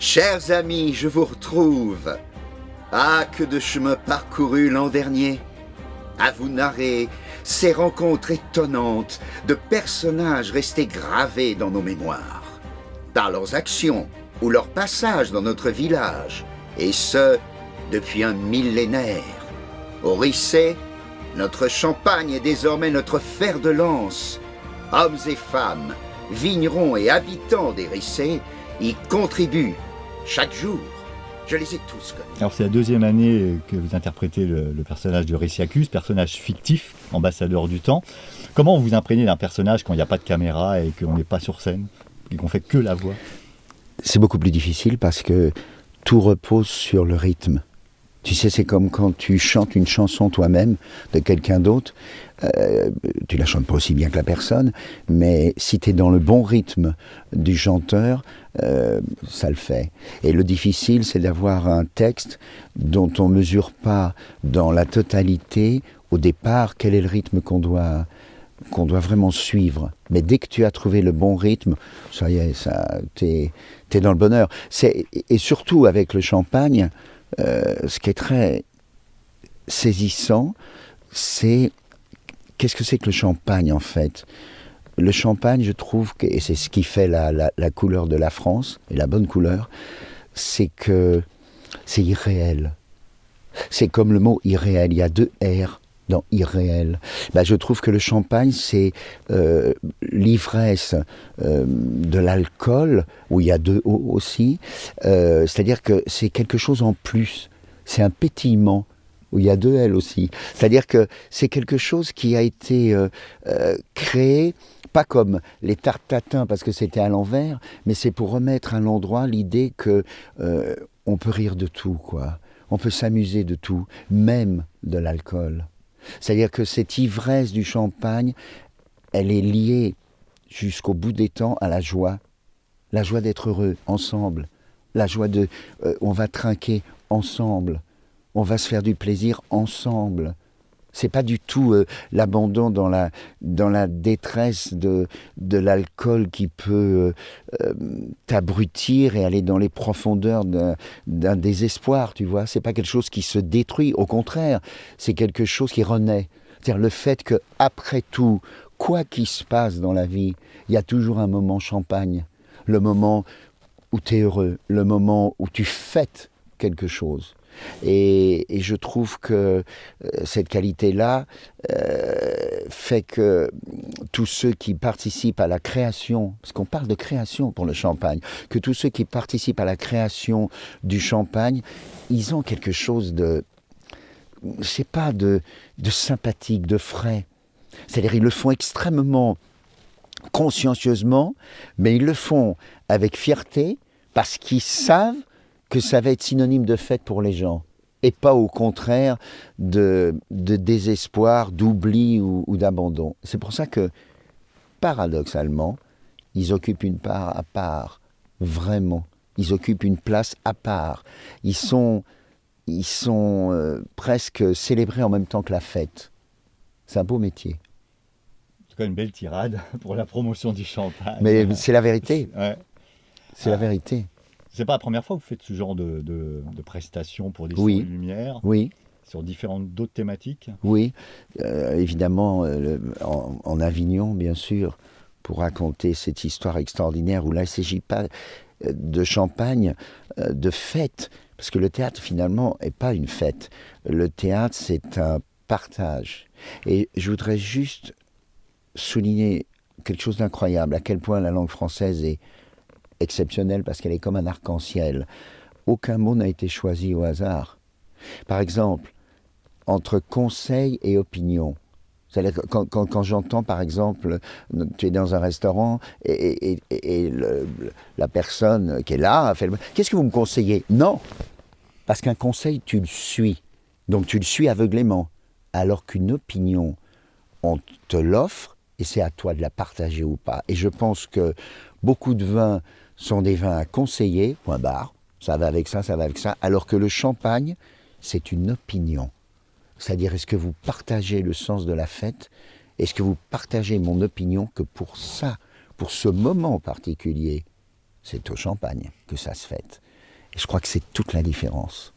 Chers amis, je vous retrouve. Ah, que de chemin parcouru l'an dernier. À vous narrer ces rencontres étonnantes de personnages restés gravés dans nos mémoires, par leurs actions ou leur passage dans notre village, et ce, depuis un millénaire. Au Rissey, notre Champagne est désormais notre fer de lance. Hommes et femmes, vignerons et habitants des Rissey y contribuent chaque jour. Je les ai tous connus. Alors c'est la deuxième année que vous interprétez le personnage de Réciacus, personnage fictif, ambassadeur du temps. Comment vous imprégnez d'un personnage quand il n'y a pas de caméra et qu'on n'est pas sur scène et qu'on fait que la voix? C'est beaucoup plus difficile parce que tout repose sur le rythme. Tu sais, c'est comme quand tu chantes une chanson toi-même de quelqu'un d'autre. Tu la chantes pas aussi bien que la personne, mais si tu es dans le bon rythme du chanteur, ça le fait. Et le difficile, c'est d'avoir un texte dont on ne mesure pas dans la totalité, au départ, quel est le rythme qu'on doit vraiment suivre. Mais dès que tu as trouvé le bon rythme, ça y est, t'es dans le bonheur. Et surtout avec le Champagne, ce qui est très saisissant, c'est qu'est-ce que c'est que le Champagne en fait? Le Champagne, je trouve, et c'est ce qui fait la couleur de la France, et la bonne couleur, c'est que c'est irréel. C'est comme le mot irréel, il y a 2 R dans irréel. Je trouve que le Champagne, c'est l'ivresse de l'alcool, où il y a 2 O aussi, c'est-à-dire que c'est quelque chose en plus, c'est un pétillement, où il y a 2 L aussi. C'est-à-dire que c'est quelque chose qui a été créé, pas comme les tartes tatin parce que c'était à l'envers, mais c'est pour remettre à l'endroit l'idée que on peut rire de tout, quoi. On peut s'amuser de tout, même de l'alcool. C'est-à-dire que cette ivresse du Champagne, elle est liée jusqu'au bout des temps à la joie d'être heureux ensemble, la joie de on va trinquer ensemble, on va se faire du plaisir ensemble. C'est pas du tout l'abandon dans la détresse de l'alcool qui peut t'abrutir et aller dans les profondeurs d'un désespoir, tu vois. C'est pas quelque chose qui se détruit, au contraire, c'est quelque chose qui renaît. C'est-à-dire le fait que après tout, quoi qu'il se passe dans la vie, il y a toujours un moment Champagne, le moment où tu es heureux, le moment où tu fêtes quelque chose. Et je trouve que cette qualité-là fait que tous ceux qui participent à la création, parce qu'on parle de création pour le Champagne, que tous ceux qui participent à la création du Champagne, ils ont quelque chose de, je sais pas, de sympathique, de frais. C'est-à-dire ils le font extrêmement consciencieusement, mais ils le font avec fierté parce qu'ils savent que ça va être synonyme de fête pour les gens, et pas au contraire de désespoir, d'oubli ou d'abandon. C'est pour ça que, paradoxalement, ils occupent une part à part, vraiment. Ils occupent une place à part. Ils sont presque célébrés en même temps que la fête. C'est un beau métier. En tout cas, une belle tirade pour la promotion du Champagne. Mais c'est la vérité. Ouais. C'est la vérité. C'est pas la première fois que vous faites ce genre de prestations pour des sons Oui. et lumière, Oui. sur d'autres thématiques. Oui, évidemment, en Avignon, bien sûr, pour raconter cette histoire extraordinaire où là, il ne s'agit pas de Champagne, de fête, parce que le théâtre, finalement, n'est pas une fête. Le théâtre, c'est un partage. Et je voudrais juste souligner quelque chose d'incroyable, à quel point la langue française est exceptionnelle, parce qu'elle est comme un arc-en-ciel. Aucun mot n'a été choisi au hasard. Par exemple, entre conseil et opinion. C'est-à-dire quand j'entends, par exemple, tu es dans un restaurant et la personne qui est là fait « Qu'est-ce que vous me conseillez ?» Non, parce qu'un conseil, tu le suis. Donc tu le suis aveuglément. Alors qu'une opinion, on te l'offre et c'est à toi de la partager ou pas. Et je pense que beaucoup de vins sont des vins à conseiller, point barre. Ça va avec ça, ça va avec ça. Alors que le Champagne, c'est une opinion. C'est-à-dire, est-ce que vous partagez le sens de la fête? Est-ce que vous partagez mon opinion que pour ça, pour ce moment particulier, c'est au Champagne que ça se fête. Et je crois que c'est toute la différence.